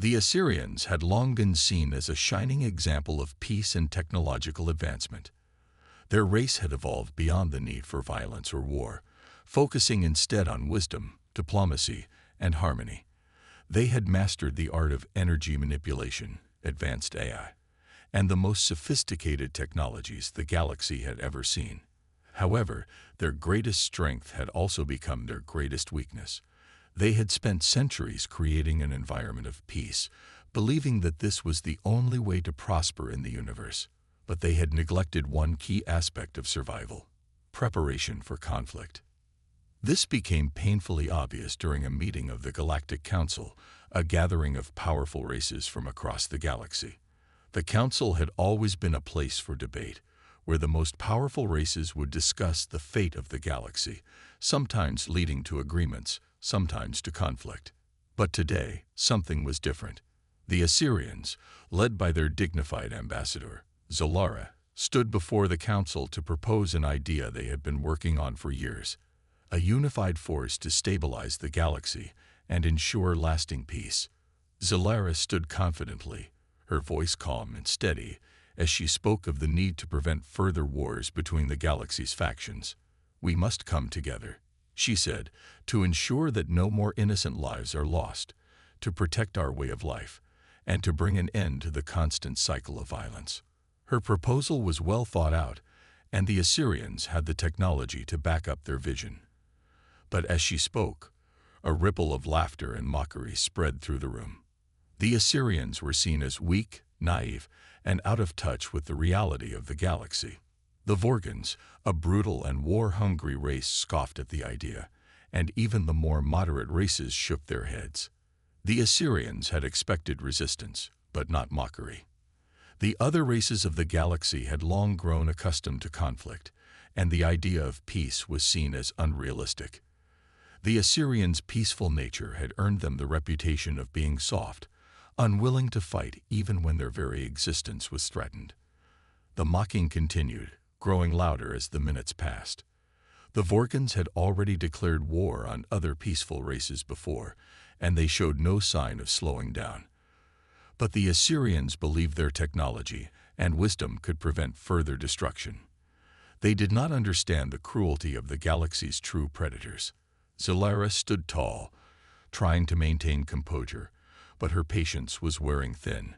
The Assyrians had long been seen as a shining example of peace and technological advancement. Their race had evolved beyond the need for violence or war, focusing instead on wisdom, diplomacy, and harmony. They had mastered the art of energy manipulation, advanced AI, and the most sophisticated technologies the galaxy had ever seen. However, their greatest strength had also become their greatest weakness. They had spent centuries creating an environment of peace, believing that this was the only way to prosper in the universe. But they had neglected one key aspect of survival: preparation for conflict. This became painfully obvious during a meeting of the Galactic Council, a gathering of powerful races from across the galaxy. The Council had always been a place for debate, where the most powerful races would discuss the fate of the galaxy, sometimes leading to agreements, sometimes to conflict. But today, something was different. The Assyrians, led by their dignified ambassador, Zalara, stood before the council to propose an idea they had been working on for years: a unified force to stabilize the galaxy and ensure lasting peace. Zalara stood confidently, her voice calm and steady, as she spoke of the need to prevent further wars between the galaxy's factions. "We must come together," she said, "to ensure that no more innocent lives are lost, to protect our way of life, and to bring an end to the constant cycle of violence." Her proposal was well thought out, and the Assyrians had the technology to back up their vision. But as she spoke, a ripple of laughter and mockery spread through the room. The Assyrians were seen as weak, naive, and out of touch with the reality of the galaxy. The Vorgons, a brutal and war-hungry race, scoffed at the idea, and even the more moderate races shook their heads. The Assyrians had expected resistance, but not mockery. The other races of the galaxy had long grown accustomed to conflict, and the idea of peace was seen as unrealistic. The Assyrians' peaceful nature had earned them the reputation of being soft, unwilling to fight even when their very existence was threatened. The mocking continued, growing louder as the minutes passed. The Vorgons had already declared war on other peaceful races before, and they showed no sign of slowing down. But the Assyrians believed their technology and wisdom could prevent further destruction. They did not understand the cruelty of the galaxy's true predators. Zalara stood tall, trying to maintain composure, but her patience was wearing thin.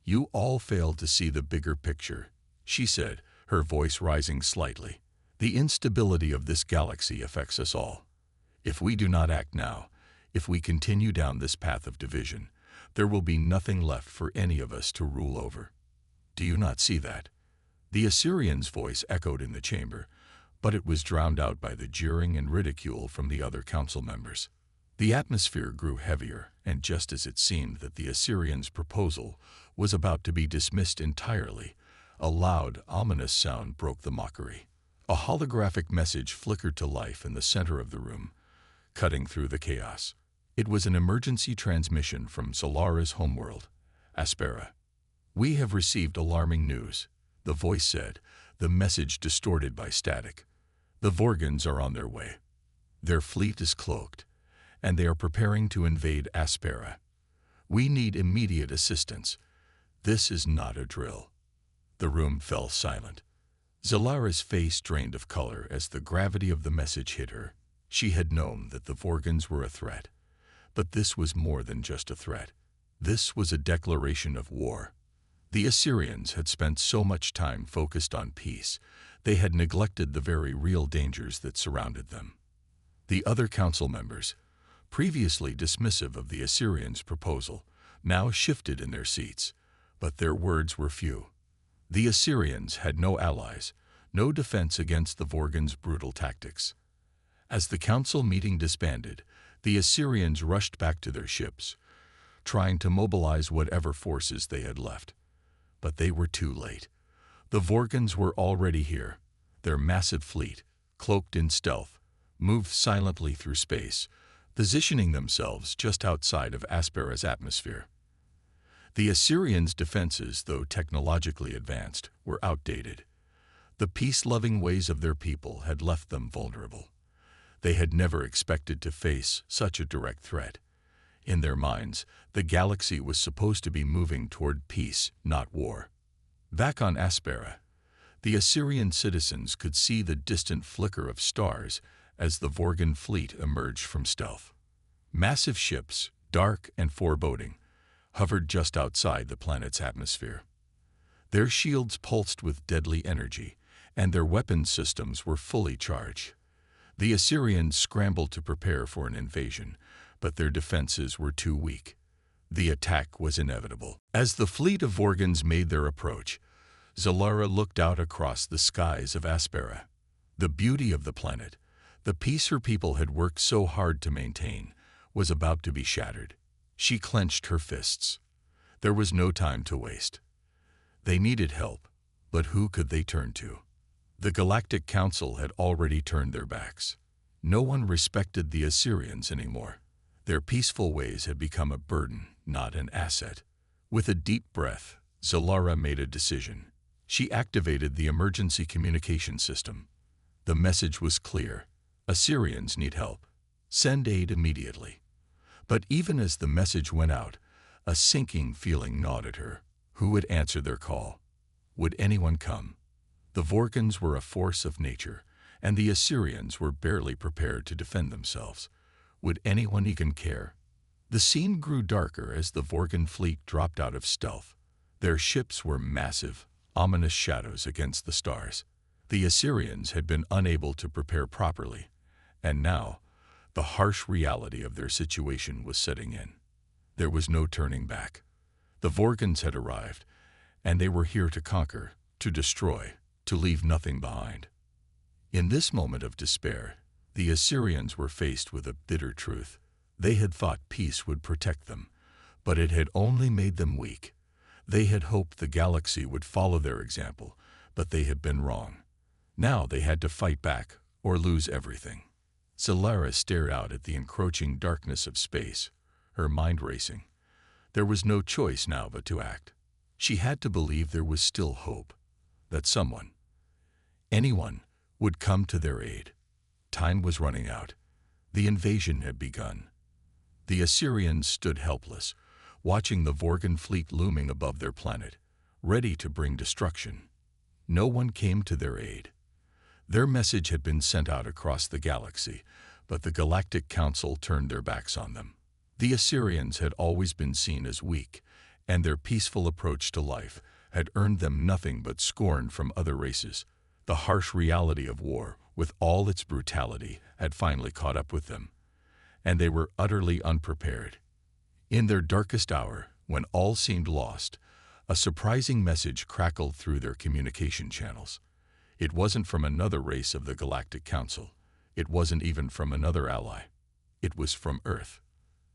"You all failed to see the bigger picture," she said, her voice rising slightly. "The instability of this galaxy affects us all. If we do not act now, if we continue down this path of division, there will be nothing left for any of us to rule over. Do you not see that?" The Assyrian's voice echoed in the chamber, but it was drowned out by the jeering and ridicule from the other council members. The atmosphere grew heavier, and just as it seemed that the Assyrians' proposal was about to be dismissed entirely, a loud, ominous sound broke the mockery. A holographic message flickered to life in the center of the room, cutting through the chaos. It was an emergency transmission from Zalara's homeworld, Aspera. "We have received alarming news," the voice said, the message distorted by static. "The Vorgons are on their way. Their fleet is cloaked, and they are preparing to invade Aspera. We need immediate assistance. This is not a drill." The room fell silent. Zalara's face drained of color as the gravity of the message hit her. She had known that the Vorgons were a threat. But this was more than just a threat. This was a declaration of war. The Assyrians had spent so much time focused on peace, they had neglected the very real dangers that surrounded them. The other council members, previously dismissive of the Assyrians' proposal, now shifted in their seats, but their words were few. The Assyrians had no allies, no defense against the Vorgons' brutal tactics. As the council meeting disbanded, the Assyrians rushed back to their ships, trying to mobilize whatever forces they had left. But they were too late. The Vorgons were already here. Their massive fleet, cloaked in stealth, moved silently through space, positioning themselves just outside of Aspera's atmosphere. The Assyrians' defenses, though technologically advanced, were outdated. The peace-loving ways of their people had left them vulnerable. They had never expected to face such a direct threat. In their minds, the galaxy was supposed to be moving toward peace, not war. Back on Aspera, the Assyrian citizens could see the distant flicker of stars as the Vorgan fleet emerged from stealth. Massive ships, dark and foreboding, hovered just outside the planet's atmosphere. Their shields pulsed with deadly energy, and their weapons systems were fully charged. The Assyrians scrambled to prepare for an invasion, but their defenses were too weak. The attack was inevitable. As the fleet of Vorgans made their approach, Zalara looked out across the skies of Aspera. The beauty of the planet, the peace her people had worked so hard to maintain, was about to be shattered. She clenched her fists. There was no time to waste. They needed help, but who could they turn to? The Galactic Council had already turned their backs. No one respected the Assyrians anymore. Their peaceful ways had become a burden, not an asset. With a deep breath, Zalara made a decision. She activated the emergency communication system. The message was clear. Assyrians need help. Send aid immediately. But even as the message went out, a sinking feeling gnawed at her. Who would answer their call? Would anyone come? The Vorgans were a force of nature, and the Assyrians were barely prepared to defend themselves. Would anyone even care? The scene grew darker as the Vorgan fleet dropped out of stealth. Their ships were massive, ominous shadows against the stars. The Assyrians had been unable to prepare properly, and now, the harsh reality of their situation was setting in. There was no turning back. The Vorgans had arrived, and they were here to conquer, to destroy, to leave nothing behind. In this moment of despair, the Assyrians were faced with a bitter truth. They had thought peace would protect them, but it had only made them weak. They had hoped the galaxy would follow their example, but they had been wrong. Now they had to fight back or lose everything. Zalara stared out at the encroaching darkness of space, her mind racing. There was no choice now but to act. She had to believe there was still hope, that someone, anyone, would come to their aid. Time was running out. The invasion had begun. The Assyrians stood helpless, watching the Vorgan fleet looming above their planet, ready to bring destruction. No one came to their aid. Their message had been sent out across the galaxy, but the Galactic Council turned their backs on them. The Assyrians had always been seen as weak, and their peaceful approach to life had earned them nothing but scorn from other races. The harsh reality of war, with all its brutality, had finally caught up with them, and they were utterly unprepared. In their darkest hour, when all seemed lost, a surprising message crackled through their communication channels. It wasn't from another race of the Galactic Council. It wasn't even from another ally. It was from Earth.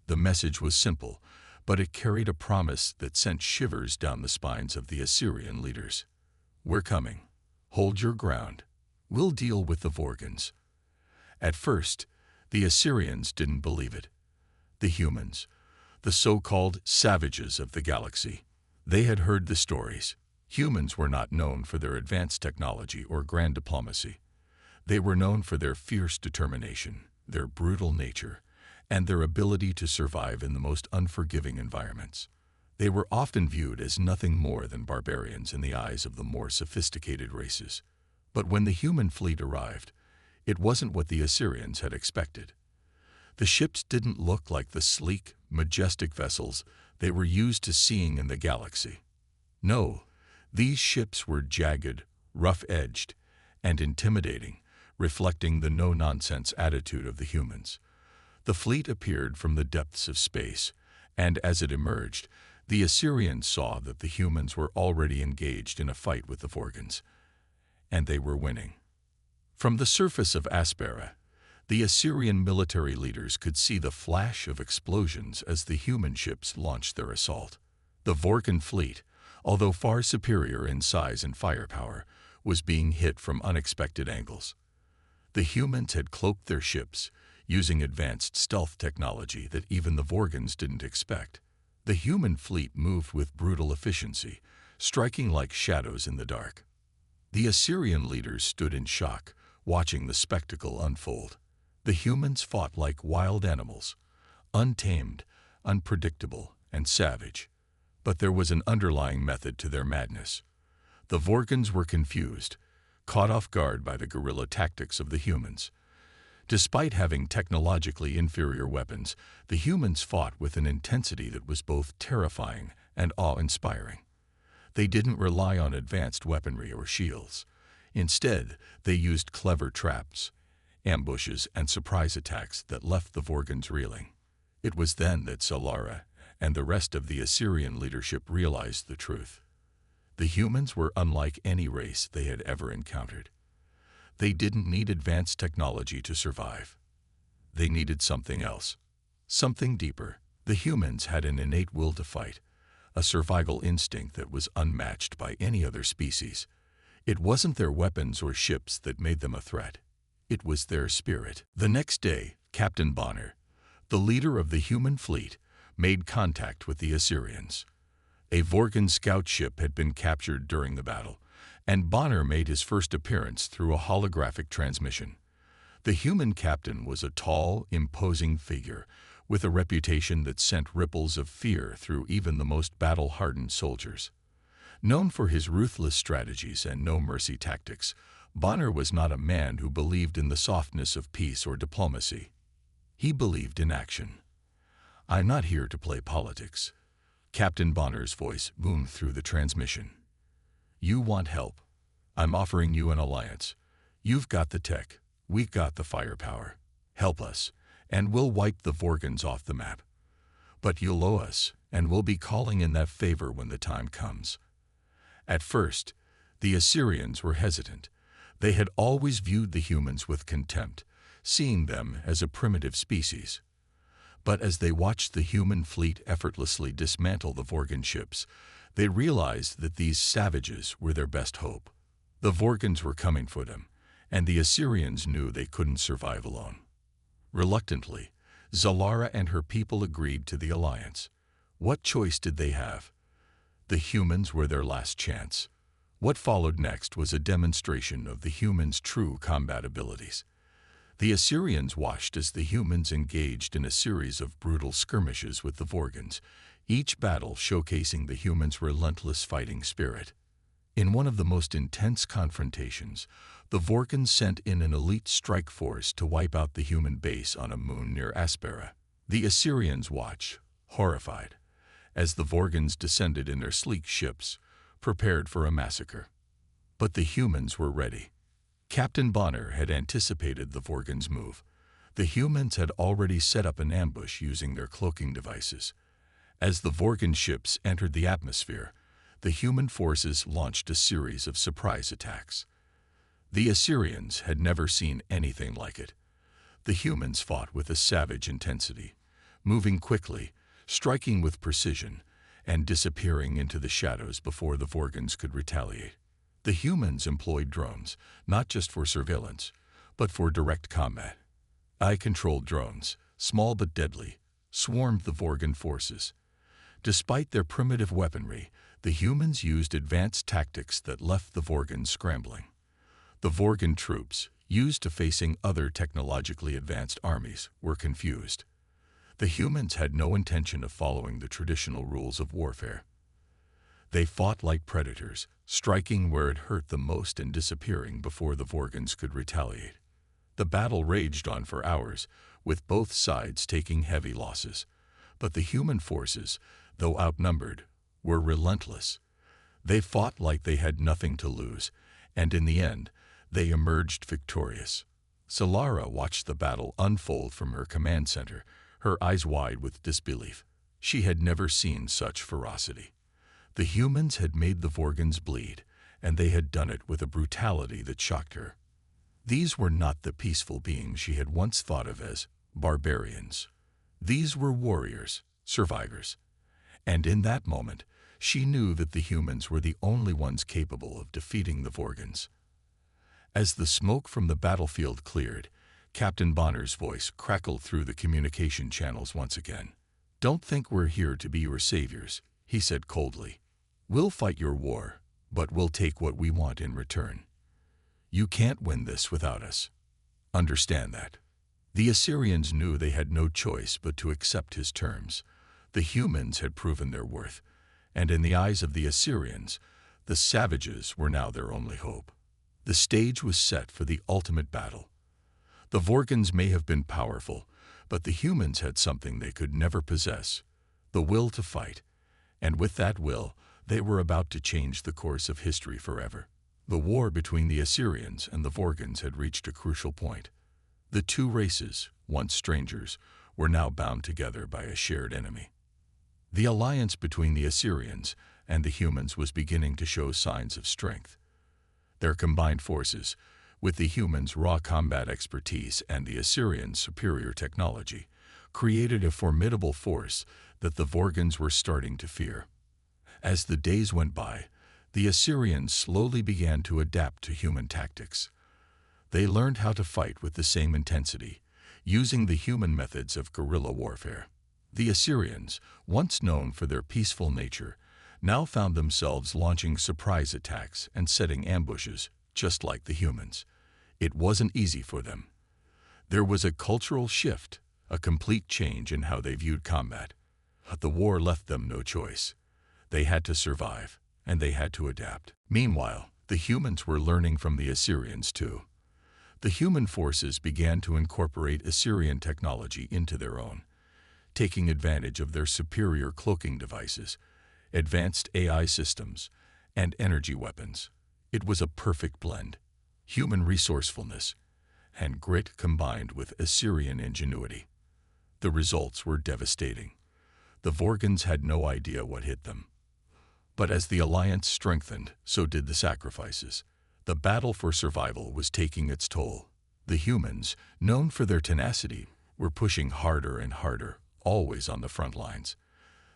The message was simple, but it carried a promise that sent shivers down the spines of the Assyrian leaders. We're coming. Hold your ground. We'll deal with the Vorgans. At first, the Assyrians didn't believe it. The humans, the so-called savages of the galaxy, they had heard the stories. Humans were not known for their advanced technology or grand diplomacy. They were known for their fierce determination, their brutal nature, and their ability to survive in the most unforgiving environments. They were often viewed as nothing more than barbarians in the eyes of the more sophisticated races. But when the human fleet arrived, it wasn't what the Assyrians had expected. The ships didn't look like the sleek, majestic vessels they were used to seeing in the galaxy. No, these ships were jagged, rough-edged, and intimidating, reflecting the no-nonsense attitude of the humans. The fleet appeared from the depths of space, and as it emerged, the Assyrians saw that the humans were already engaged in a fight with the Vorgans, and they were winning. From the surface of Aspera, the Assyrian military leaders could see the flash of explosions as the human ships launched their assault. The Vorgan fleet, although far superior in size and firepower, was being hit from unexpected angles. The humans had cloaked their ships, using advanced stealth technology that even the Vorgans didn't expect. The human fleet moved with brutal efficiency, striking like shadows in the dark. The Assyrian leaders stood in shock, watching the spectacle unfold. The humans fought like wild animals, untamed, unpredictable, and savage. But there was an underlying method to their madness. The Vorgons were confused, caught off guard by the guerrilla tactics of the humans. Despite having technologically inferior weapons, the humans fought with an intensity that was both terrifying and awe-inspiring. They didn't rely on advanced weaponry or shields. Instead, they used clever traps, ambushes, and surprise attacks that left the Vorgons reeling. It was then that Solara and the rest of the Assyrian leadership realized the truth. The humans were unlike any race they had ever encountered. They didn't need advanced technology to survive. They needed something else, something deeper. The humans had an innate will to fight, a survival instinct that was unmatched by any other species. It wasn't their weapons or ships that made them a threat. It was their spirit. The next day, Captain Bonner, the leader of the human fleet, made contact with the Assyrians. A Vorgon scout ship had been captured during the battle, and Bonner made his first appearance through a holographic transmission. The human captain was a tall, imposing figure with a reputation that sent ripples of fear through even the most battle-hardened soldiers. Known for his ruthless strategies and no-mercy tactics, Bonner was not a man who believed in the softness of peace or diplomacy. He believed in action. "I'm not here to play politics." Captain Bonner's voice boomed through the transmission. "You want help. I'm offering you an alliance. You've got the tech. We've got the firepower. Help us, and we'll wipe the Vorgons off the map. But you'll owe us, and we'll be calling in that favor when the time comes." At first, the Assyrians were hesitant. They had always viewed the humans with contempt, seeing them as a primitive species. But as they watched the human fleet effortlessly dismantle the Vorgon ships, they realized that these savages were their best hope. The Vorgons were coming for them, and the Assyrians knew they couldn't survive alone. Reluctantly, Zalara and her people agreed to the alliance. What choice did they have? The humans were their last chance. What followed next was a demonstration of the humans' true combat abilities. The Assyrians watched as the humans engaged in a series of brutal skirmishes with the Vorgons, each battle showcasing the humans' relentless fighting spirit. In one of the most intense confrontations, the Vorgons sent in an elite strike force to wipe out the human base on a moon near Aspera. The Assyrians watched, horrified, as the Vorgons descended in their sleek ships, prepared for a massacre. But the humans were ready. Captain Bonner had anticipated the Vorgons' move. The humans had already set up an ambush using their cloaking devices. As the Vorgon ships entered the atmosphere, the human forces launched a series of surprise attacks. The Assyrians had never seen anything like it. The humans fought with a savage intensity, moving quickly, striking with precision, and disappearing into the shadows before the Vorgons could retaliate. The humans employed drones, not just for surveillance, but for direct combat. Eye-controlled drones, small but deadly, swarmed the Vorgon forces. Despite their primitive weaponry, the humans used advanced tactics that left the Vorgons scrambling. The Vorgon troops, used to facing other technologically advanced armies, were confused. The humans had no intention of following the traditional rules of warfare. They fought like predators, striking where it hurt the most and disappearing before the Vorgons could retaliate. The battle raged on for hours, with both sides taking heavy losses. But the human forces, though outnumbered, were relentless. They fought like they had nothing to lose, and in the end, they emerged victorious. Solara watched the battle unfold from her command center, her eyes wide with disbelief. She had never seen such ferocity. The humans had made the Vorgons bleed, and they had done it with a brutality that shocked her. These were not the peaceful beings she had once thought of as barbarians. These were warriors, survivors. And in that moment, she knew that the humans were the only ones capable of defeating the Vorgons. As the smoke from the battlefield cleared, Captain Bonner's voice crackled through the communication channels once again. "Don't think we're here to be your saviors," he said coldly. "We'll fight your war, but we'll take what we want in return. You can't win this without us. Understand that." The Assyrians knew they had no choice but to accept his terms. The humans had proven their worth, and in the eyes of the Assyrians, the savages were now their only hope. The stage was set for the ultimate battle. The Vorgons may have been powerful, but the humans had something they could never possess: the will to fight. And with that will, they were about to change the course of history forever. The war between the Assyrians and the Vorgons had reached a crucial point. The two races, once strangers, were now bound together by a shared enemy. The alliance between the Assyrians and the humans was beginning to show signs of strength. Their combined forces, with the humans' raw combat expertise and the Assyrians' superior technology, created a formidable force that the Vorgons were starting to fear. As the days went by, the Assyrians slowly began to adapt to human tactics. They learned how to fight with the same intensity, using the human methods of guerrilla warfare. The Assyrians, once known for their peaceful nature, now found themselves launching surprise attacks and setting ambushes, just like the humans. It wasn't easy for them. There was a cultural shift, a complete change in how they viewed combat. But the war left them no choice. They had to survive, and they had to adapt. Meanwhile, the humans were learning from the Assyrians too. The human forces began to incorporate Assyrian technology into their own, taking advantage of their superior cloaking devices, advanced AI systems, and energy weapons. It was a perfect blend: human resourcefulness and grit combined with Assyrian ingenuity. The results were devastating. The Vorgons had no idea what hit them. But as the alliance strengthened, so did the sacrifices. The battle for survival was taking its toll. The humans, known for their tenacity, were pushing harder and harder, always on the front lines.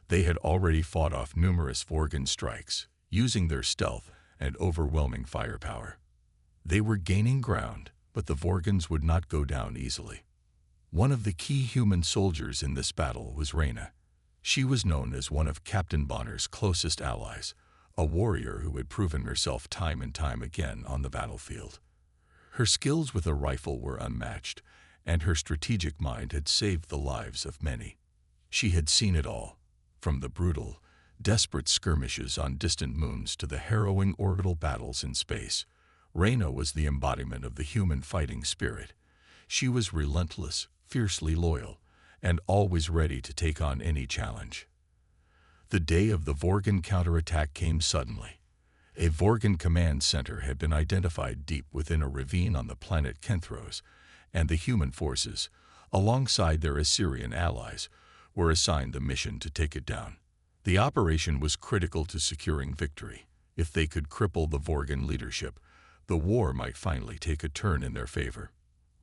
They had already fought off numerous Vorgon strikes, using their stealth and overwhelming firepower. They were gaining ground, but the Vorgons would not go down easily. One of the key human soldiers in this battle was Reyna. She was known as one of Captain Bonner's closest allies, a warrior who had proven herself time and time again on the battlefield. Her skills with a rifle were unmatched, and her strategic mind had saved the lives of many. She had seen it all, from the brutal, desperate skirmishes on distant moons to the harrowing orbital battles in space. Reyna was the embodiment of the human fighting spirit. She was relentless, fiercely loyal, and always ready to take on any challenge. The day of the Vorgon counterattack came suddenly. A Vorgon command center had been identified deep within a ravine on the planet Kenthros, and the human forces, alongside their Assyrian allies, were assigned the mission to take it down. The operation was critical to securing victory. If they could cripple the Vorgon leadership, the war might finally take a turn in their favor.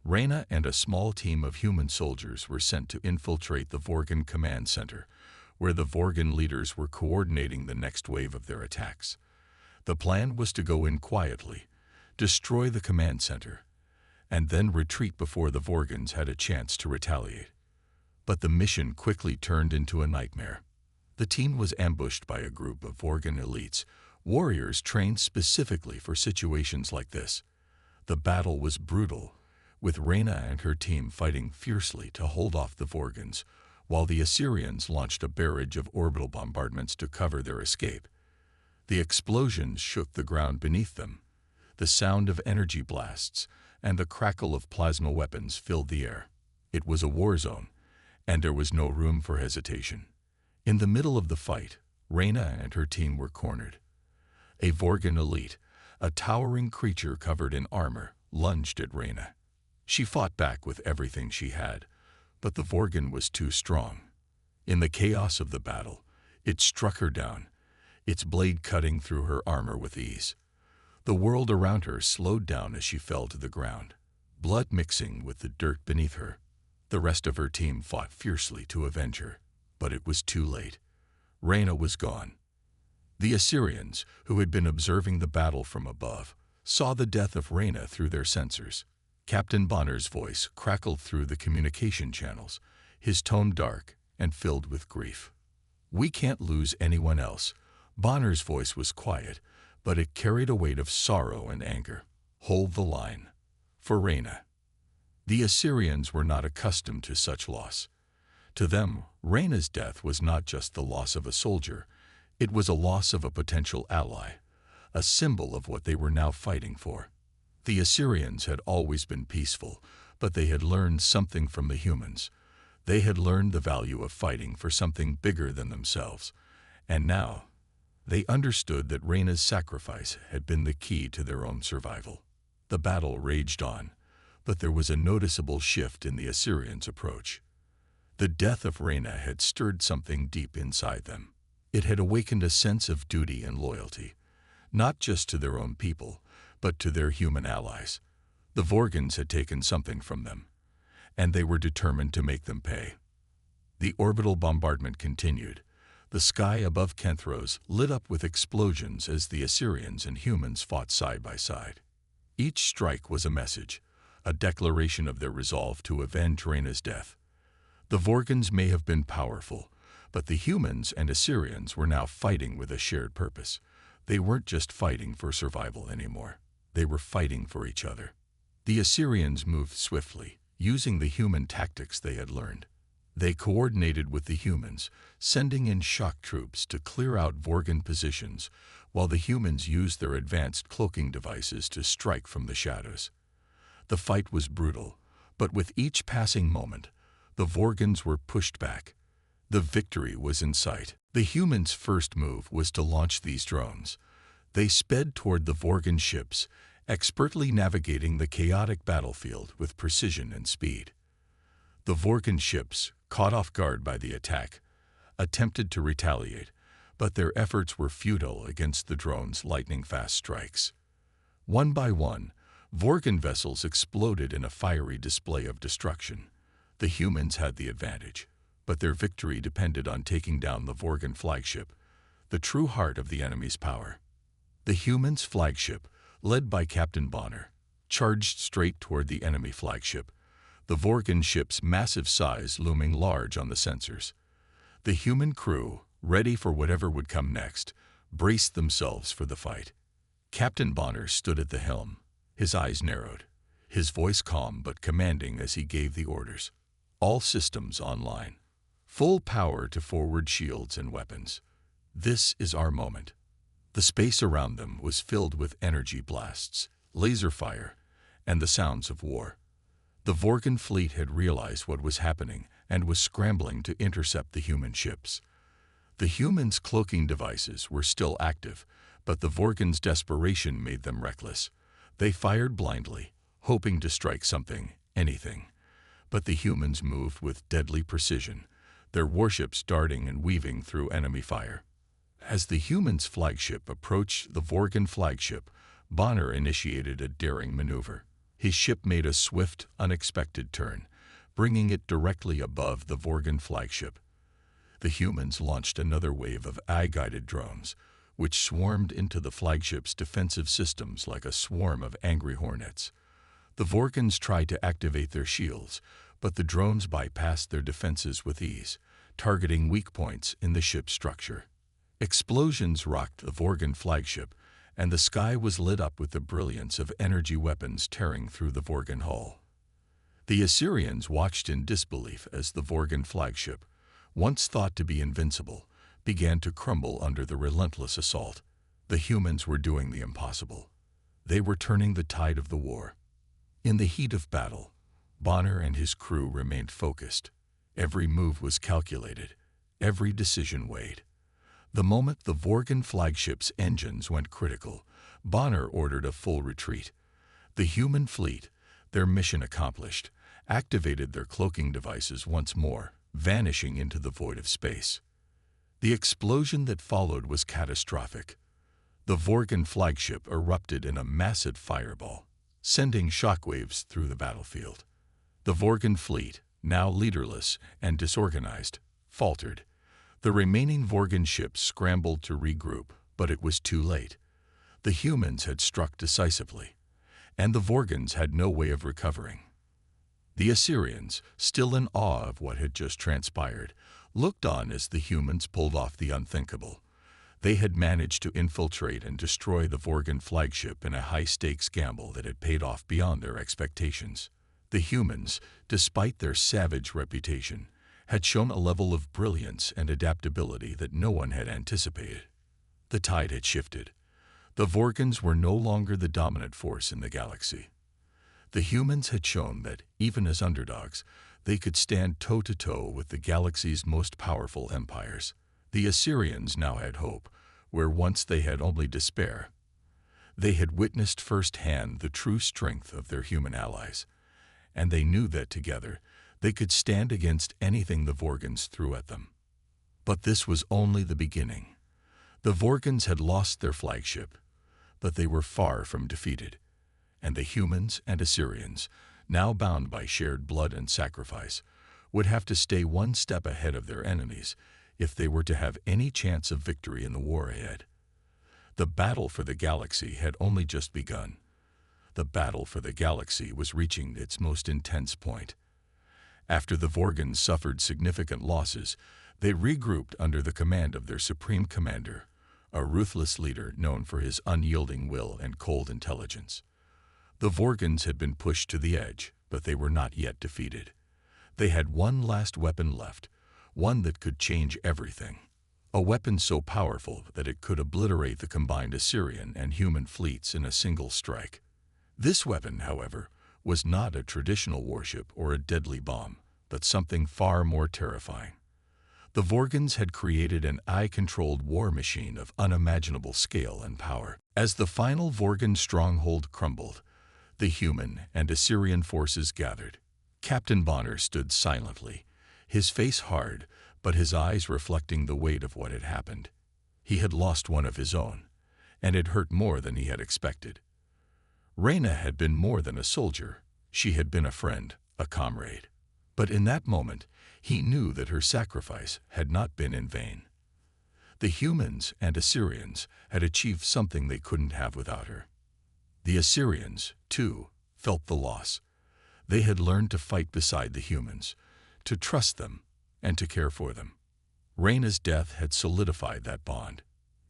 Reyna and a small team of human soldiers were sent to infiltrate the Vorgon command center, where the Vorgon leaders were coordinating the next wave of their attacks. The plan was to go in quietly, destroy the command center, and then retreat before the Vorgons had a chance to retaliate. But the mission quickly turned into a nightmare. The team was ambushed by a group of Vorgon elites, warriors trained specifically for situations like this. The battle was brutal, with Reyna and her team fighting fiercely to hold off the Vorgons, while the Assyrians launched a barrage of orbital bombardments to cover their escape. The explosions shook the ground beneath them. The sound of energy blasts and the crackle of plasma weapons filled the air. It was a war zone, and there was no room for hesitation. In the middle of the fight, Reyna and her team were cornered. A Vorgon elite, a towering creature covered in armor, lunged at Reyna. She fought back with everything she had, but the Vorgon was too strong. In the chaos of the battle, it struck her down, its blade cutting through her armor with ease. The world around her slowed down as she fell to the ground, blood mixing with the dirt beneath her. The rest of her team fought fiercely to avenge her, but it was too late. Reyna was gone. The Assyrians, who had been observing the battle from above, saw the death of Reyna through their sensors. Captain Bonner's voice crackled through the communication channels, his tone dark and filled with grief. "We can't lose anyone else." Bonner's voice was quiet, but it carried a weight of sorrow and anger. "Hold the line. For Reyna." The Assyrians were not accustomed to such loss. To them, Reyna's death was not just the loss of a soldier, it was a loss of a potential ally, a symbol of what they were now fighting for. The Assyrians had always been peaceful, but they had learned something from the humans. They had learned the value of fighting for something bigger than themselves, and now they understood that Reyna's sacrifice had been the key to their own survival. The battle raged on, but there was a noticeable shift in the Assyrians' approach. The death of Reyna had stirred something deep inside them. It had awakened a sense of duty and loyalty, not just to their own people, but to their human allies. The Vorgons had taken something from them, and they were determined to make them pay. The orbital bombardment continued. The sky above Kenthros lit up with explosions as the Assyrians and humans fought side by side. Each strike was a message, a declaration of their resolve to avenge Reyna's death. The Vorgons may have been powerful, but the humans and Assyrians were now fighting with a shared purpose. They weren't just fighting for survival anymore. They were fighting for each other. The Assyrians moved swiftly, using the human tactics they had learned. They coordinated with the humans, sending in shock troops to clear out Vorgon positions, while the humans used their advanced cloaking devices to strike from the shadows. The fight was brutal, but with each passing moment, the Vorgons were pushed back. The victory was in sight. The humans' first move was to launch these drones. They sped toward the Vorgon ships, expertly navigating the chaotic battlefield with precision and speed. The Vorgon ships, caught off guard by the attack, attempted to retaliate, but their efforts were futile against the drones' lightning-fast strikes. One by one, Vorgon vessels exploded in a fiery display of destruction. The humans had the advantage, but their victory depended on taking down the Vorgon flagship, the true heart of the enemy's power. The humans' flagship, led by Captain Bonner, charged straight toward the enemy flagship, the Vorgon ship's massive size looming large on the sensors. The human crew, ready for whatever would come next, braced themselves for the fight. Captain Bonner stood at the helm, his eyes narrowed, his voice calm but commanding as he gave the orders. All systems online. Full power to forward shields and weapons. This is our moment. The space around them was filled with energy blasts, laser fire, and the sounds of war. The Vorgon fleet had realized what was happening and was scrambling to intercept the human ships. The humans' cloaking devices were still active, but the Vorgons' desperation made them reckless. They fired blindly, hoping to strike something, anything. But the humans moved with deadly precision, their warships darting and weaving through enemy fire. As the humans' flagship approached the Vorgon flagship, Bonner initiated a daring maneuver. His ship made a swift, unexpected turn, bringing it directly above the Vorgon flagship. The humans launched another wave of AI-guided drones, which swarmed into the flagship's defensive systems like a swarm of angry hornets. The Vorgons tried to activate their shields, but the drones bypassed their defenses with ease, targeting weak points in the ship's structure. Explosions rocked the Vorgon flagship, and the sky was lit up with the brilliance of energy weapons tearing through the Vorgon hull. The Assyrians watched in disbelief as the Vorgon flagship, once thought to be invincible, began to crumble under the relentless assault. The humans were doing the impossible. They were turning the tide of the war. In the heat of battle, Bonner and his crew remained focused. Every move was calculated, every decision weighed. The moment the Vorgon flagship's engines went critical, Bonner ordered a full retreat. The human fleet, their mission accomplished, activated their cloaking devices once more, vanishing into the void of space. The explosion that followed was catastrophic. The Vorgon flagship erupted in a massive fireball, sending shockwaves through the battlefield. The Vorgon fleet, now leaderless and disorganized, faltered. The remaining Vorgon ships scrambled to regroup, but it was too late. The humans had struck decisively, and the Vorgons had no way of recovering. The Assyrians, still in awe of what had just transpired, looked on as the humans pulled off the unthinkable. They had managed to infiltrate and destroy the Vorgon flagship in a high-stakes gamble that had paid off beyond their expectations. The humans, despite their savage reputation, had shown a level of brilliance and adaptability that no one had anticipated. The tide had shifted. The Vorgons were no longer the dominant force in the galaxy. The humans had shown that, even as underdogs, they could stand toe-to-toe with the galaxy's most powerful empires. The Assyrians now had hope, where once they had only despair. They had witnessed firsthand the true strength of their human allies, and they knew that together they could stand against anything the Vorgons threw at them. But this was only the beginning. The Vorgons had lost their flagship, but they were far from defeated, and the humans and Assyrians, now bound by shared blood and sacrifice, would have to stay one step ahead of their enemies if they were to have any chance of victory in the war ahead. The battle for the galaxy had only just begun. The battle for the galaxy was reaching its most intense point. After the Vorgons suffered significant losses, they regrouped under the command of their supreme commander, a ruthless leader known for his unyielding will and cold intelligence. The Vorgons had been pushed to the edge, but they were not yet defeated. They had one last weapon left, one that could change everything. A weapon so powerful that it could obliterate the combined Assyrian and human fleets in a single strike. This weapon, however, was not a traditional warship or a deadly bomb, but something far more terrifying. The Vorgons had created an AI-controlled war machine of unimaginable scale and power. As the final Vorgon stronghold crumbled, the human and Assyrian forces gathered. Captain Bonner stood silently, his face hard, but his eyes reflecting the weight of what had happened. He had lost one of his own, and it hurt more than he had expected. Reyna had been more than a soldier. She had been a friend, a comrade. But in that moment, he knew that her sacrifice had not been in vain. The humans and Assyrians had achieved something they couldn't have without her. The Assyrians, too, felt the loss. They had learned to fight beside the humans, to trust them, and to care for them. Reyna's death had solidified that bond.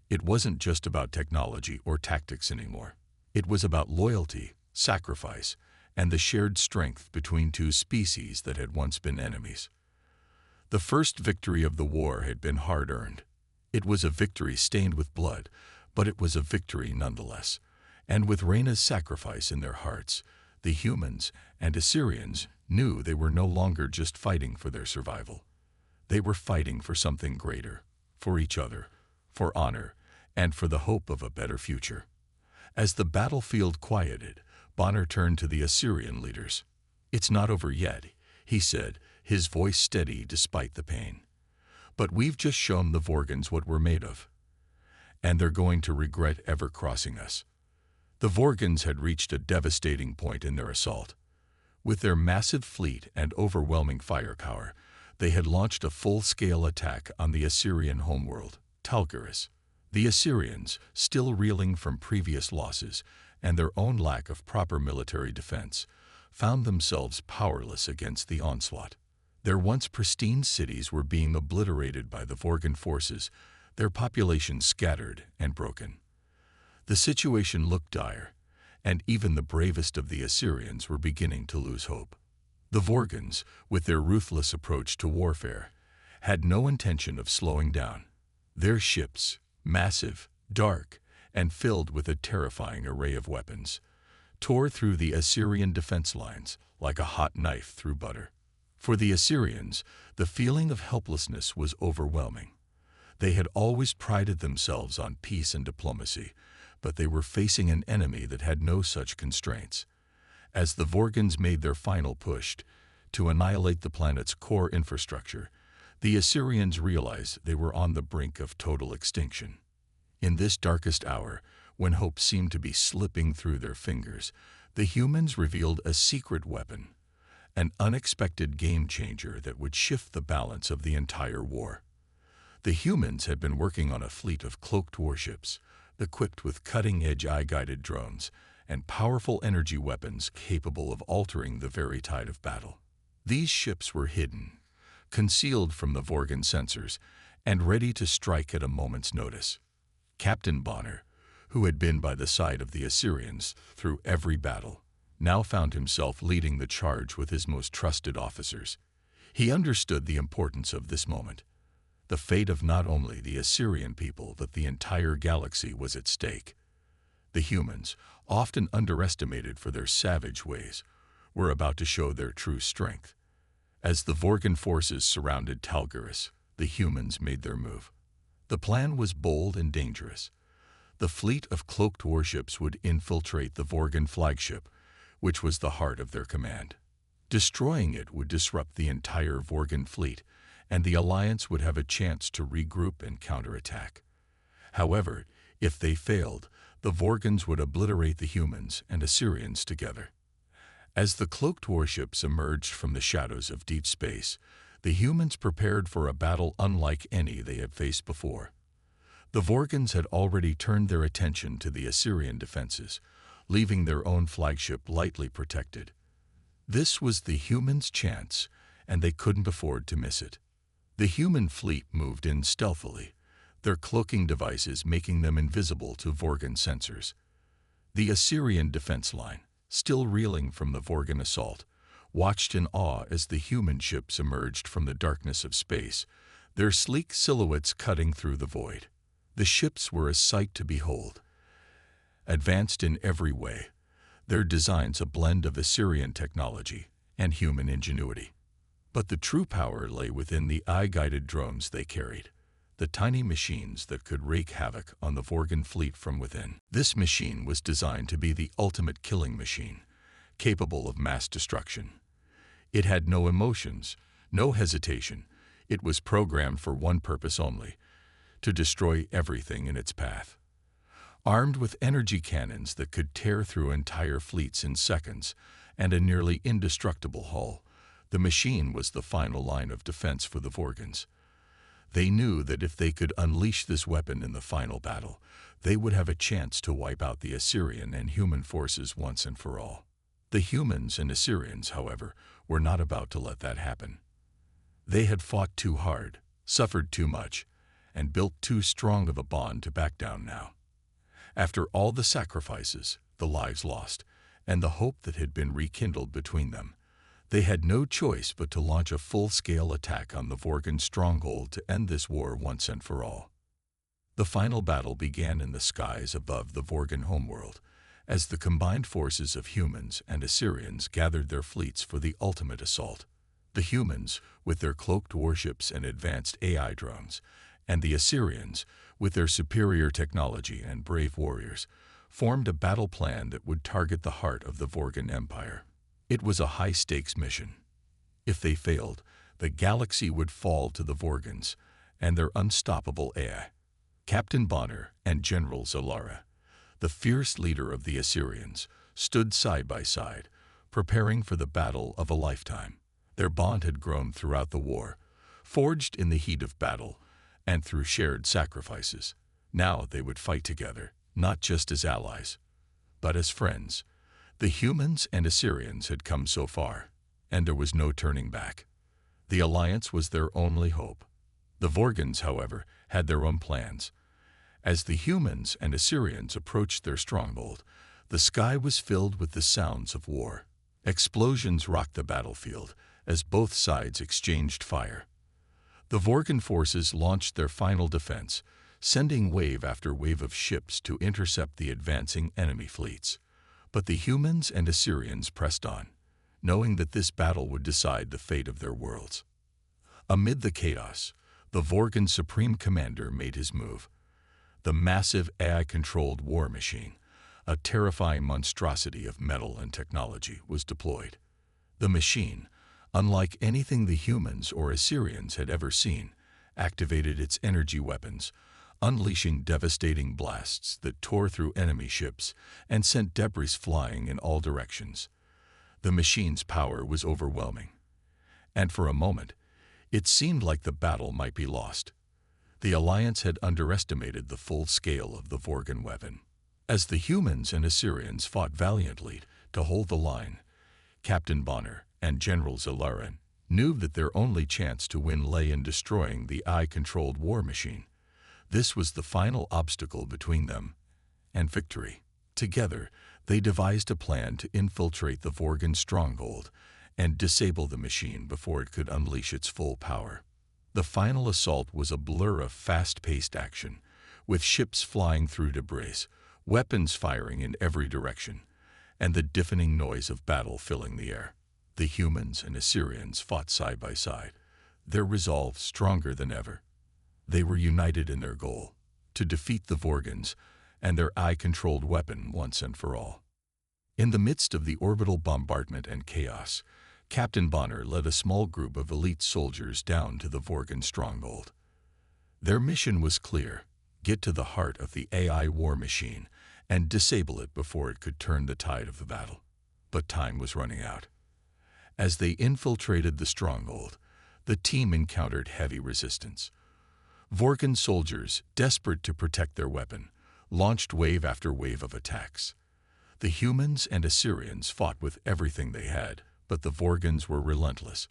It wasn't just about technology or tactics anymore. It was about loyalty, sacrifice, and the shared strength between two species that had once been enemies. The first victory of the war had been hard-earned. It was a victory stained with blood, but it was a victory nonetheless. And with Reyna's sacrifice in their hearts, the humans and Assyrians knew they were no longer just fighting for their survival. They were fighting for something greater, for each other, for honor, and for the hope of a better future. As the battlefield quieted, Bonner turned to the Assyrian leaders. "It's not over yet," he said, his voice steady despite the pain. "But we've just shown the Vorgons what we're made of, and they're going to regret ever crossing us." The Vorgons had reached a devastating point in their assault. With their massive fleet and overwhelming firepower, they had launched a full-scale attack on the Assyrian homeworld, Talgaris. The Assyrians, still reeling from previous losses and their own lack of proper military defense, found themselves powerless against the onslaught. Their once pristine cities were being obliterated by the Vorgon forces, their population scattered and broken. The situation looked dire, and even the bravest of the Assyrians were beginning to lose hope. The Vorgons, with their ruthless approach to warfare, had no intention of slowing down. Their ships, massive, dark, and filled with a terrifying array of weapons, tore through the Assyrian defense lines like a hot knife through butter. For the Assyrians, the feeling of helplessness was overwhelming. They had always prided themselves on peace and diplomacy, but they were facing an enemy that had no such constraints. As the Vorgons made their final push to annihilate the planet's core infrastructure, the Assyrians realized they were on the brink of total extinction. In this darkest hour, when hope seemed to be slipping through their fingers, the humans revealed a secret weapon, an unexpected game-changer that would shift the balance of the entire war. The humans had been working on a fleet of cloaked warships, equipped with cutting-edge eye-guided drones and powerful energy weapons capable of altering the very tide of battle. These ships were hidden, concealed from the Vorgon sensors, and ready to strike at a moment's notice. Captain Bonner, who had been by the side of the Assyrians through every battle, now found himself leading the charge with his most trusted officers. He understood the importance of this moment. The fate of not only the Assyrian people but the entire galaxy was at stake. The humans, often underestimated for their savage ways, were about to show their true strength. As the Vorgan forces surrounded Talgaris, the humans made their move. The plan was bold and dangerous. The fleet of cloaked warships would infiltrate the Vorgan flagship, which was the heart of their command. Destroying it would disrupt the entire Vorgan fleet, and the Alliance would have a chance to regroup and counterattack. However, if they failed, the Vorgans would obliterate the humans and Assyrians together. As the cloaked warships emerged from the shadows of deep space, the humans prepared for a battle unlike any they had faced before. The Vorgans had already turned their attention to the Assyrian defenses, leaving their own flagship lightly protected. This was the humans' chance, and they couldn't afford to miss it. The human fleet moved in stealthily, their cloaking devices making them invisible to Vorgan sensors. The Assyrian defense line, still reeling from the Vorgan assault, watched in awe as the human ships emerged from the darkness of space, their sleek silhouettes cutting through the void. The ships were a sight to behold. Advanced in every way, their designs a blend of Assyrian technology and human ingenuity. But the true power lay within the eye-guided drones they carried, the tiny machines that could wreak havoc on the Vorgan fleet from within. This machine was designed to be the ultimate killing machine, capable of mass destruction. It had no emotions, no hesitation. It was programmed for one purpose only: to destroy everything in its path. Armed with energy cannons that could tear through entire fleets in seconds and a nearly indestructible hull, the machine was the final line of defense for the Vorgans. They knew that if they could unleash this weapon in the final battle, they would have a chance to wipe out the Assyrian and human forces once and for all. The humans and Assyrians, however, were not about to let that happen. They had fought too hard, suffered too much, and built too strong of a bond to back down now. After all the sacrifices, the lives lost, and the hope that had been rekindled between them, they had no choice but to launch a full-scale attack on the Vorgan stronghold to end this war once and for all. The final battle began in the skies above the Vorgan homeworld, as the combined forces of humans and Assyrians gathered their fleets for the ultimate assault. The humans, with their cloaked warships and advanced AI drones, and the Assyrians, with their superior technology and brave warriors, formed a battle plan that would target the heart of the Vorgan Empire. It was a high-stakes mission. If they failed, the galaxy would fall to the Vorgans and their unstoppable AI. Captain Bonner and General Zalara, the fierce leader of the Assyrians, stood side by side, preparing for the battle of a lifetime. Their bond had grown throughout the war, forged in the heat of battle, and through shared sacrifices. Now they would fight together, not just as allies, but as friends. The humans and Assyrians had come so far, and there was no turning back. The alliance was their only hope. The Vorgans, however, had their own plans. As the humans and Assyrians approached their stronghold, the sky was filled with the sounds of war. Explosions rocked the battlefield as both sides exchanged fire. The Vorgan forces launched their final defense, sending wave after wave of ships to intercept the advancing enemy fleets. But the humans and Assyrians pressed on, knowing that this battle would decide the fate of their worlds. Amid the chaos, the Vorgan Supreme Commander made his move. The massive AI-controlled war machine, a terrifying monstrosity of metal and technology, was deployed. The machine, unlike anything the humans or Assyrians had ever seen, activated its energy weapons, unleashing devastating blasts that tore through enemy ships and sent debris flying in all directions. The machine's power was overwhelming, and for a moment, it seemed like the battle might be lost. The Alliance had underestimated the full scale of the Vorgan weapon. As the humans and Assyrians fought valiantly to hold the line, Captain Bonner and General Zalara knew that their only chance to win lay in destroying the AI-controlled war machine. This was the final obstacle between them and victory. Together, they devised a plan to infiltrate the Vorgan stronghold and disable the machine before it could unleash its full power. The final assault was a blur of fast-paced action, with ships flying through debris, weapons firing in every direction, and the deafening noise of battle filling the air. The humans and Assyrians fought side by side, their resolve stronger than ever. They were united in their goal, to defeat the Vorgons and their AI-controlled weapon once and for all. In the midst of the orbital bombardment and chaos, Captain Bonner led a small group of elite soldiers down to the Vorgon stronghold. Their mission was clear: get to the heart of the AI war machine and disable it before it could turn the tide of the battle. But time was running out. As they infiltrated the stronghold, the team encountered heavy resistance. Vorgon soldiers, desperate to protect their weapon, launched wave after wave of attacks. The humans and Assyrians fought with everything they had, but the Vorgons were relentless.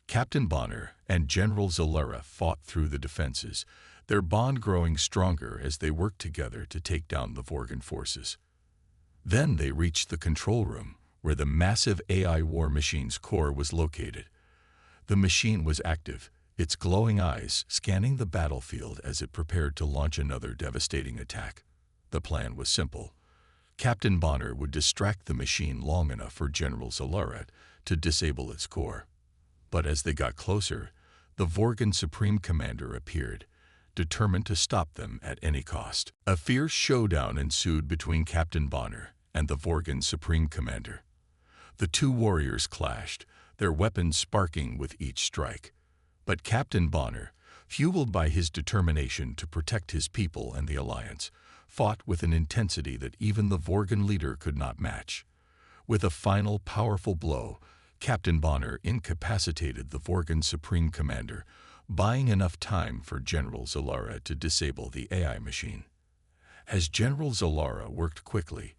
Captain Bonner and General Zalera fought through the defenses, their bond growing stronger as they worked together to take down the Vorgon forces. Then they reached the control room, where the massive AI war machine's core was located. The machine was active, its glowing eyes scanning the battlefield as it prepared to launch another devastating attack. The plan was simple. Captain Bonner would distract the machine long enough for General Zalera to disable its core. But as they got closer, the Vorgon Supreme Commander appeared, determined to stop them at any cost. A fierce showdown ensued between Captain Bonner and the Vorgon Supreme Commander. The two warriors clashed, their weapons sparking with each strike. But Captain Bonner, fueled by his determination to protect his people and the Alliance, fought with an intensity that even the Vorgon leader could not match. With a final powerful blow, Captain Bonner incapacitated the Vorgon Supreme Commander, buying enough time for General Zalera to disable the AI machine. As General Zalera worked quickly,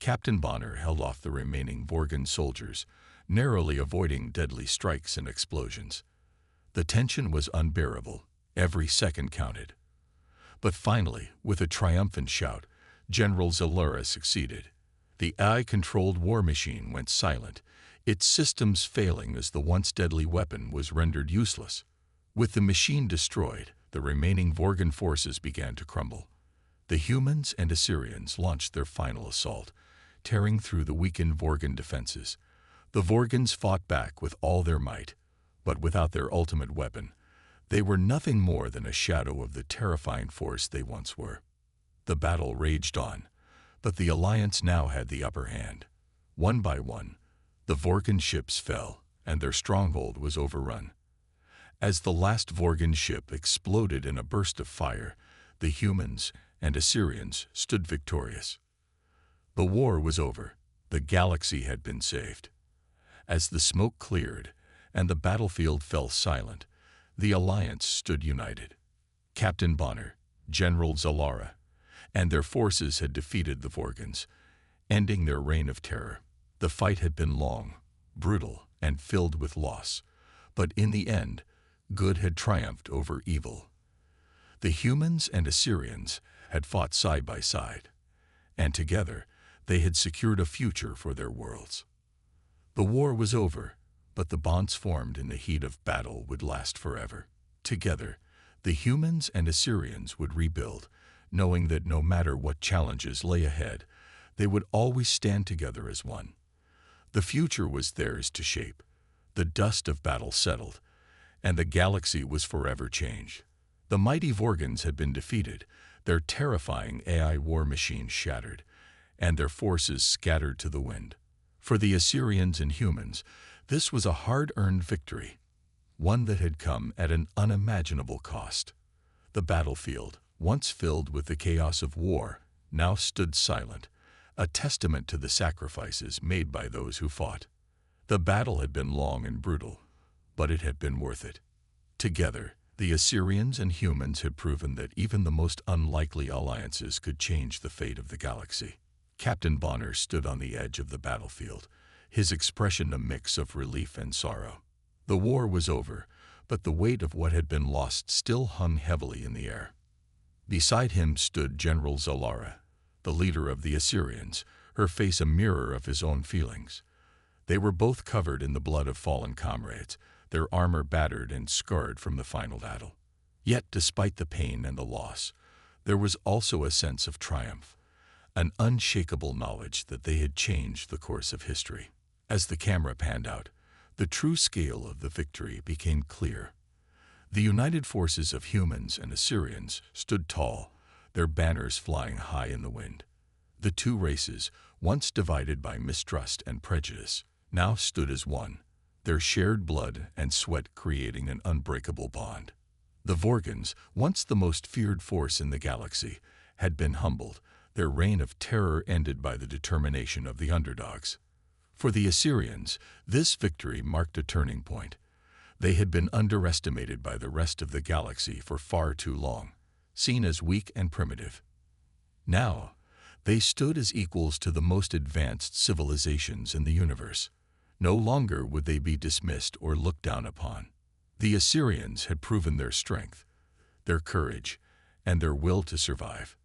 Captain Bonner held off the remaining Vorgon soldiers, narrowly avoiding deadly strikes and explosions. The tension was unbearable. Every second counted. But finally, with a triumphant shout, General Zalera succeeded. The AI-controlled war machine went silent, its systems failing as the once deadly weapon was rendered useless. With the machine destroyed, the remaining Vorgon forces began to crumble. The humans and Assyrians launched their final assault, tearing through the weakened Vorgon defenses. The Vorgons fought back with all their might, but without their ultimate weapon, they were nothing more than a shadow of the terrifying force they once were. The battle raged on, but the Alliance now had the upper hand. One by one, the Vorgon ships fell, and their stronghold was overrun. As the last Vorgon ship exploded in a burst of fire, the humans and Assyrians stood victorious. The war was over. The galaxy had been saved. As the smoke cleared and the battlefield fell silent, the Alliance stood united. Captain Bonner, General Zalera, and their forces had defeated the Vorgons, ending their reign of terror. The fight had been long, brutal, and filled with loss, but in the end, good had triumphed over evil. The humans and Assyrians had fought side by side, and together they had secured a future for their worlds. The war was over, but the bonds formed in the heat of battle would last forever. Together, the humans and Assyrians would rebuild, knowing that no matter what challenges lay ahead, they would always stand together as one. The future was theirs to shape. The dust of battle settled, and the galaxy was forever changed. The mighty Vorgons had been defeated, their terrifying AI war machine shattered, and their forces scattered to the wind. For the Assyrians and humans, this was a hard-earned victory, one that had come at an unimaginable cost. The battlefield, once filled with the chaos of war, now stood silent, a testament to the sacrifices made by those who fought. The battle had been long and brutal, but it had been worth it. Together, the Assyrians and humans had proven that even the most unlikely alliances could change the fate of the galaxy. Captain Bonner stood on the edge of the battlefield, his expression a mix of relief and sorrow. The war was over, but the weight of what had been lost still hung heavily in the air. Beside him stood General Zalera, the leader of the Assyrians, her face a mirror of his own feelings. They were both covered in the blood of fallen comrades, their armor battered and scarred from the final battle. Yet, despite the pain and the loss, there was also a sense of triumph, an unshakable knowledge that they had changed the course of history. As the camera panned out, the true scale of the victory became clear. The united forces of humans and Assyrians stood tall, their banners flying high in the wind. The two races, once divided by mistrust and prejudice, now stood as one, their shared blood and sweat creating an unbreakable bond. The Vorgons, once the most feared force in the galaxy, had been humbled, their reign of terror ended by the determination of the underdogs. For the Assyrians, this victory marked a turning point. They had been underestimated by the rest of the galaxy for far too long, seen as weak and primitive. Now, they stood as equals to the most advanced civilizations in the universe. No longer would they be dismissed or looked down upon. The Assyrians had proven their strength, their courage, and their will to survive.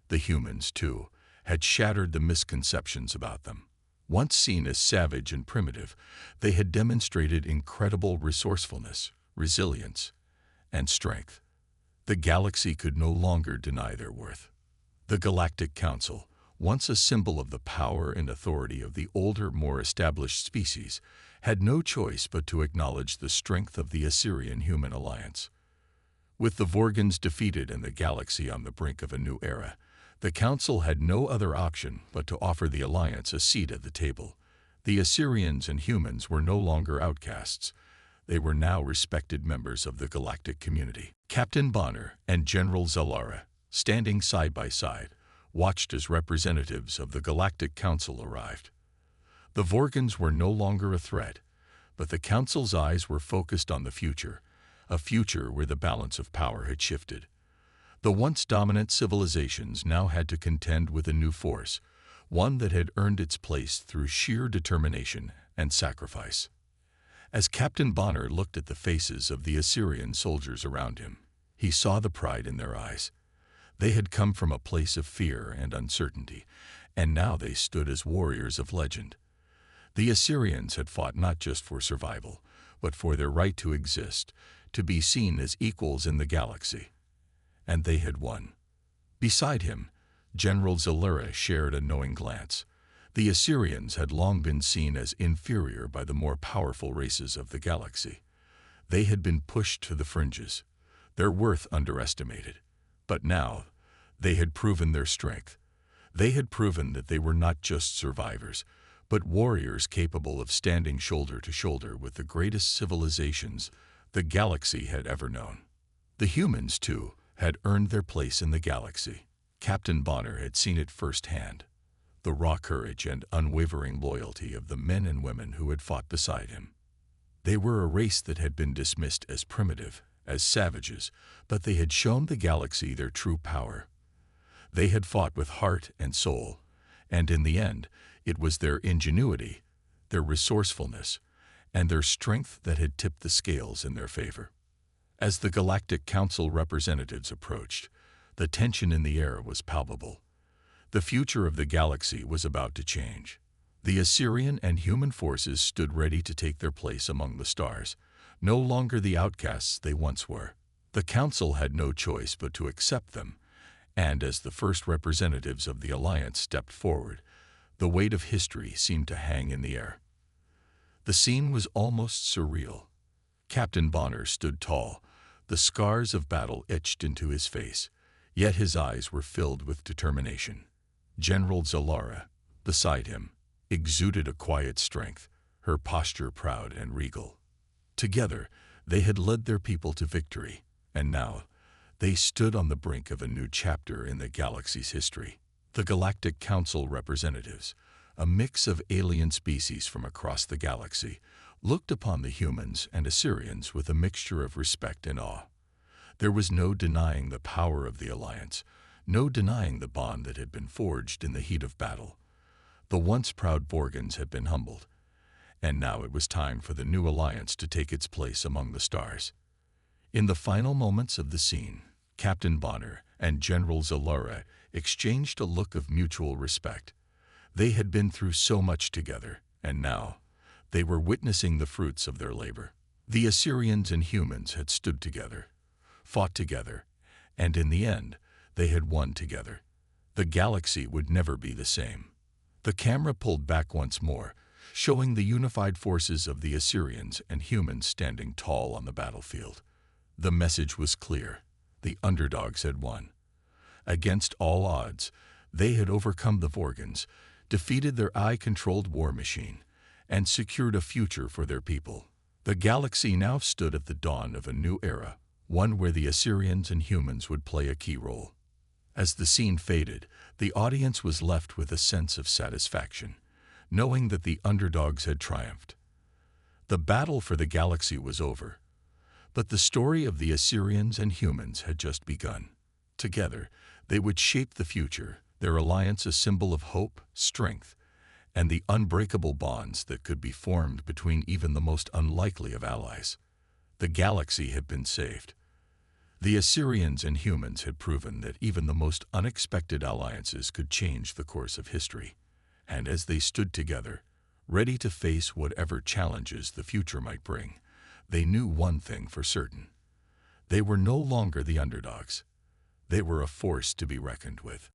The humans, too, had shattered the misconceptions about them. Once seen as savage and primitive, they had demonstrated incredible resourcefulness, resilience, and strength. The galaxy could no longer deny their worth. The Galactic Council, once a symbol of the power and authority of the older, more established species, had no choice but to acknowledge the strength of the Assyrian-human alliance. With the Vorgons defeated and the galaxy on the brink of a new era, the Council had no other option but to offer the alliance a seat at the table. The Assyrians and humans were no longer outcasts. They were now respected members of the galactic community. Captain Bonner and General Zalara, standing side by side, watched as representatives of the Galactic Council arrived. The Vorgons were no longer a threat, but the Council's eyes were focused on the future, a future where the balance of power had shifted. The once dominant civilizations now had to contend with a new force, one that had earned its place through sheer determination and sacrifice. As Captain Bonner looked at the faces of the Assyrian soldiers around him, he saw the pride in their eyes. They had come from a place of fear and uncertainty, and now they stood as warriors of legend. The Assyrians had fought not just for survival, but for their right to exist, to be seen as equals in the galaxy. And they had won. Beside him, General Zalara shared a knowing glance. The Assyrians had long been seen as inferior by the more powerful races of the galaxy. They had been pushed to the fringes, their worth underestimated. But now, they had proven their strength. They had proven that they were not just survivors, but warriors capable of standing shoulder to shoulder with the greatest civilizations the galaxy had ever known. The humans, too, had earned their place in the galaxy. Captain Bonner had seen it firsthand, the raw courage and unwavering loyalty of the men and women who had fought beside him. They were a race that had been dismissed as primitive, as savages, but they had shown the galaxy their true power. They had fought with heart and soul, and in the end, it was their ingenuity, their resourcefulness, and their strength that had tipped the scales in their favor. As the Galactic Council representatives approached, the tension in the air was palpable. The future of the galaxy was about to change. The Assyrian and human forces stood ready to take their place among the stars, no longer the outcasts they once were. The Council had no choice but to accept them, and as the first representatives of the Alliance stepped forward, the weight of history seemed to hang in the air. The scene was almost surreal. Captain Bonner stood tall, the scars of battle etched into his face, yet his eyes were filled with determination. General Zalara, beside him, exuded a quiet strength, her posture proud and regal. Together, they had led their people to victory, and now, they stood on the brink of a new chapter in the galaxy's history. The Galactic Council representatives, a mix of alien species from across the galaxy, looked upon the humans and Assyrians with a mixture of respect and awe. There was no denying the power of the alliance, no denying the bond that had been forged in the heat of battle. The once proud Vorgons had been humbled, and now it was time for the new alliance to take its place among the stars. In the final moments of the scene, Captain Bonner and General Zalara exchanged a look of mutual respect. They had been through so much together, and now, They were witnessing the fruits of their labor. The Assyrians and humans had stood together, fought together, and in the end, they had won together. The galaxy would never be the same. The camera pulled back once more, showing the unified forces of the Assyrians and humans standing tall on the battlefield. The message was clear. The underdogs had won. Against all odds, they had overcome the Vorgons, defeated their AI-controlled war machine, and secured a future for their people. The galaxy now stood at the dawn of a new era, one where the Assyrians and humans would play a key role. As the scene faded, the audience was left with a sense of satisfaction, knowing that the underdogs had triumphed. The battle for the galaxy was over, but the story of the Assyrians and humans had just begun. Together, they would shape the future, their alliance a symbol of hope, strength, and the unbreakable bonds that could be formed between even the most unlikely of allies. The galaxy had been saved. The Assyrians and humans had proven that even the most unexpected alliances could change the course of history. And as they stood together, ready to face whatever challenges the future might bring, they knew one thing for certain. They were no longer the underdogs. They were a force to be reckoned with.